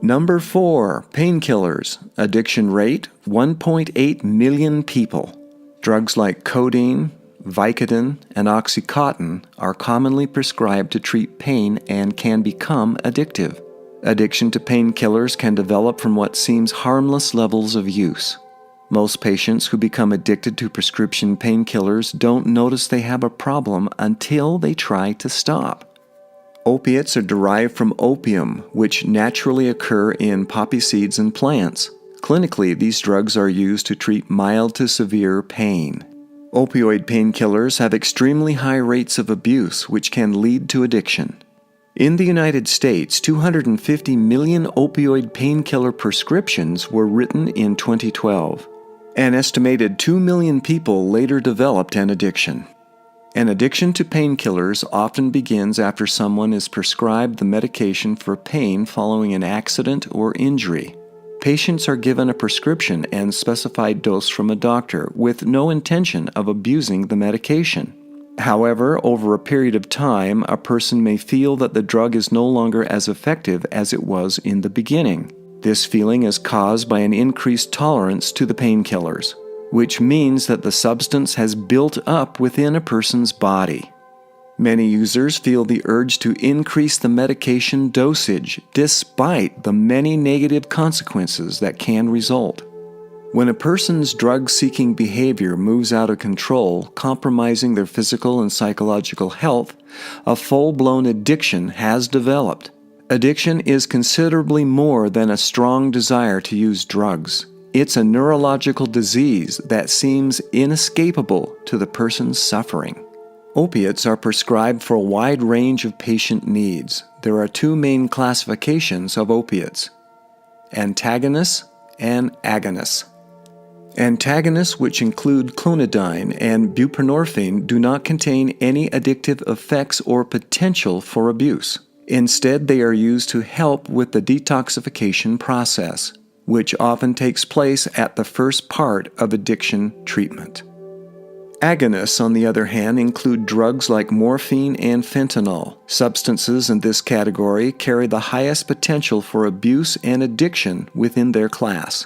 Number 4. Painkillers. Addiction rate, 1.8 million people. Drugs like codeine, Vicodin, and Oxycontin are commonly prescribed to treat pain and can become addictive. Addiction to painkillers can develop from what seems harmless levels of use. Most patients who become addicted to prescription painkillers don't notice they have a problem until they try to stop. Opiates are derived from opium, which naturally occur in poppy seeds and plants. Clinically, these drugs are used to treat mild to severe pain. Opioid painkillers have extremely high rates of abuse, which can lead to addiction. In the United States, 250 million opioid painkiller prescriptions were written in 2012. An estimated 2 million people later developed an addiction. An addiction to painkillers often begins after someone is prescribed the medication for pain following an accident or injury. Patients are given a prescription and specified dose from a doctor with no intention of abusing the medication. However, over a period of time, a person may feel that the drug is no longer as effective as it was in the beginning. This feeling is caused by an increased tolerance to the painkillers, which means that the substance has built up within a person's body. Many users feel the urge to increase the medication dosage despite the many negative consequences that can result. When a person's drug-seeking behavior moves out of control, compromising their physical and psychological health, a full-blown addiction has developed. Addiction is considerably more than a strong desire to use drugs. It's a neurological disease that seems inescapable to the person's suffering. Opiates are prescribed for a wide range of patient needs. There are two main classifications of opiates: antagonists and agonists. Antagonists, which include clonidine and buprenorphine, do not contain any addictive effects or potential for abuse. Instead, they are used to help with the detoxification process, which often takes place at the first part of addiction treatment. Agonists, on the other hand, include drugs like morphine and fentanyl. Substances in this category carry the highest potential for abuse and addiction within their class.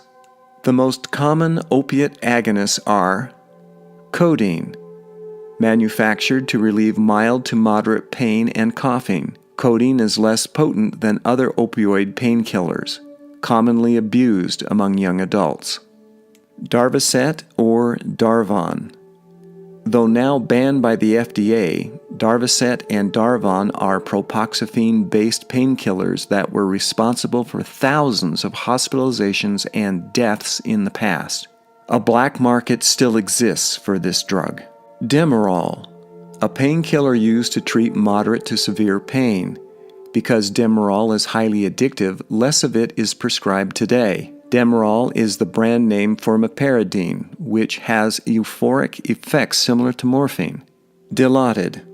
The most common opiate agonists are codeine, manufactured to relieve mild to moderate pain and coughing. Codeine is less potent than other opioid painkillers, commonly abused among young adults. Darvocet or Darvon. Though now banned by the FDA, Darvocet and Darvon are propoxyphene-based painkillers that were responsible for thousands of hospitalizations and deaths in the past. A black market still exists for this drug. Demerol, a painkiller used to treat moderate to severe pain. Because Demerol is highly addictive, less of it is prescribed today. Demerol is the brand name for meperidine, which has euphoric effects similar to morphine. Dilaudid.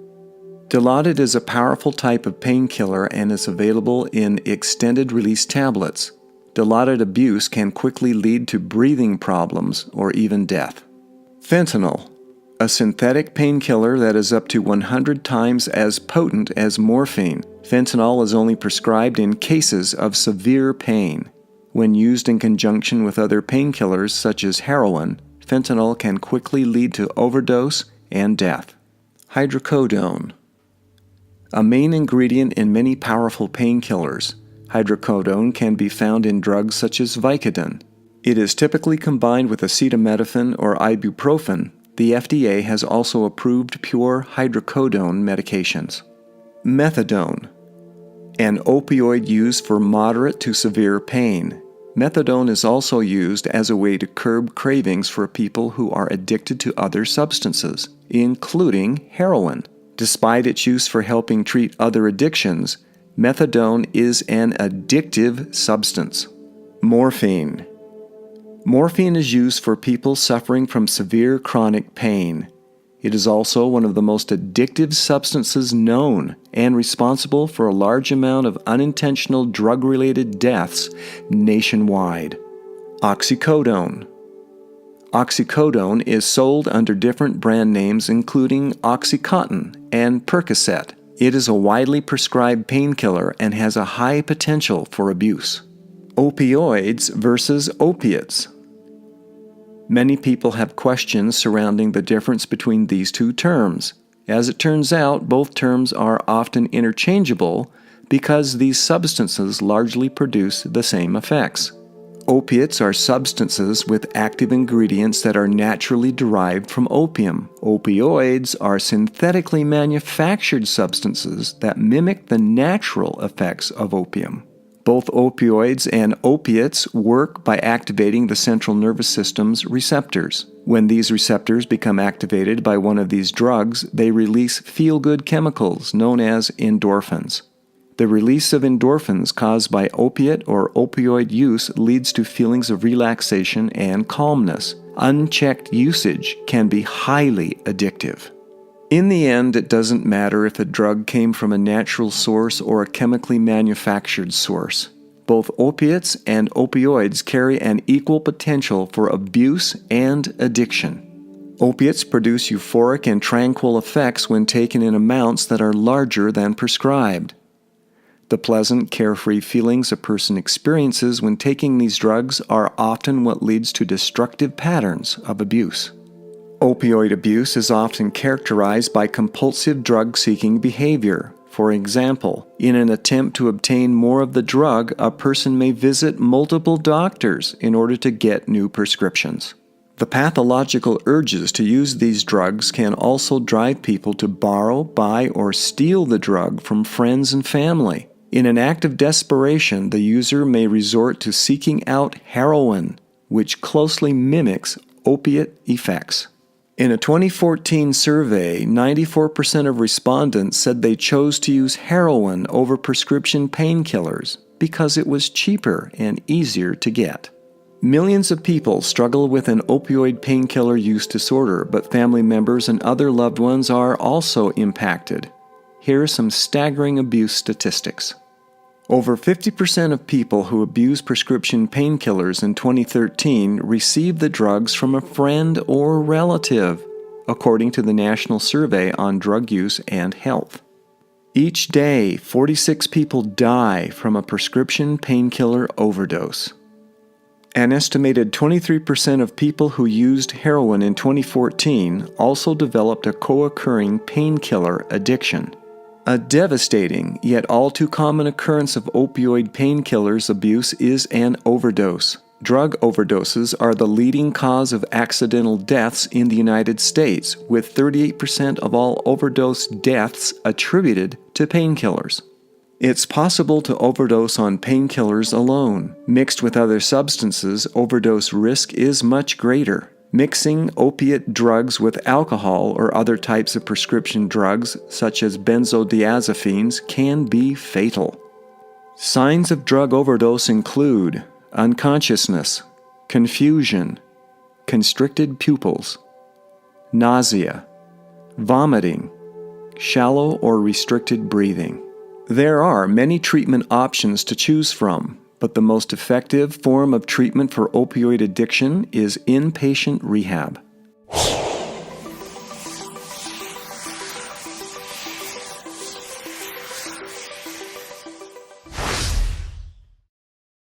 Dilaudid is a powerful type of painkiller and is available in extended-release tablets. Dilaudid abuse can quickly lead to breathing problems or even death. Fentanyl, a synthetic painkiller that is up to 100 times as potent as morphine. Fentanyl is only prescribed in cases of severe pain. When used in conjunction with other painkillers such as heroin, fentanyl can quickly lead to overdose and death. Hydrocodone. A main ingredient in many powerful painkillers, hydrocodone can be found in drugs such as Vicodin. It is typically combined with acetaminophen or ibuprofen. The FDA has also approved pure hydrocodone medications. Methadone, an opioid used for moderate to severe pain. Methadone is also used as a way to curb cravings for people who are addicted to other substances, including heroin. Despite its use for helping treat other addictions, methadone is an addictive substance. Morphine. Morphine is used for people suffering from severe chronic pain. It is also one of the most addictive substances known and responsible for a large amount of unintentional drug-related deaths nationwide. Oxycodone. Oxycodone is sold under different brand names including Oxycontin and Percocet. It is a widely prescribed painkiller and has a high potential for abuse. Opioids versus opiates. Many people have questions surrounding the difference between these two terms. As it turns out, both terms are often interchangeable because these substances largely produce the same effects. Opiates are substances with active ingredients that are naturally derived from opium. Opioids are synthetically manufactured substances that mimic the natural effects of opium. Both opioids and opiates work by activating the central nervous system's receptors. When these receptors become activated by one of these drugs, they release feel-good chemicals known as endorphins. The release of endorphins caused by opiate or opioid use leads to feelings of relaxation and calmness. Unchecked usage can be highly addictive. In the end, it doesn't matter if a drug came from a natural source or a chemically manufactured source. Both opiates and opioids carry an equal potential for abuse and addiction. Opiates produce euphoric and tranquil effects when taken in amounts that are larger than prescribed. The pleasant, carefree feelings a person experiences when taking these drugs are often what leads to destructive patterns of abuse. Opioid abuse is often characterized by compulsive drug-seeking behavior. For example, in an attempt to obtain more of the drug, a person may visit multiple doctors in order to get new prescriptions. The pathological urges to use these drugs can also drive people to borrow, buy, or steal the drug from friends and family. In an act of desperation, the user may resort to seeking out heroin, which closely mimics opiate effects. In a 2014 survey, 94% of respondents said they chose to use heroin over prescription painkillers because it was cheaper and easier to get. Millions of people struggle with an opioid painkiller use disorder, but family members and other loved ones are also impacted. Here are some staggering abuse statistics. Over 50% of people who abuse prescription painkillers in 2013 received the drugs from a friend or relative, according to the National Survey on Drug Use and Health. Each day, 46 people die from a prescription painkiller overdose. An estimated 23% of people who used heroin in 2014 also developed a co-occurring painkiller addiction. A devastating, yet all too common occurrence of opioid painkillers abuse is an overdose. Drug overdoses are the leading cause of accidental deaths in the United States, with 38% of all overdose deaths attributed to painkillers. It's possible to overdose on painkillers alone. Mixed with other substances, overdose risk is much greater. Mixing opiate drugs with alcohol or other types of prescription drugs, such as benzodiazepines, can be fatal. Signs of drug overdose include unconsciousness, confusion, constricted pupils, nausea, vomiting, shallow or restricted breathing. There are many treatment options to choose from, but the most effective form of treatment for opioid addiction is inpatient rehab.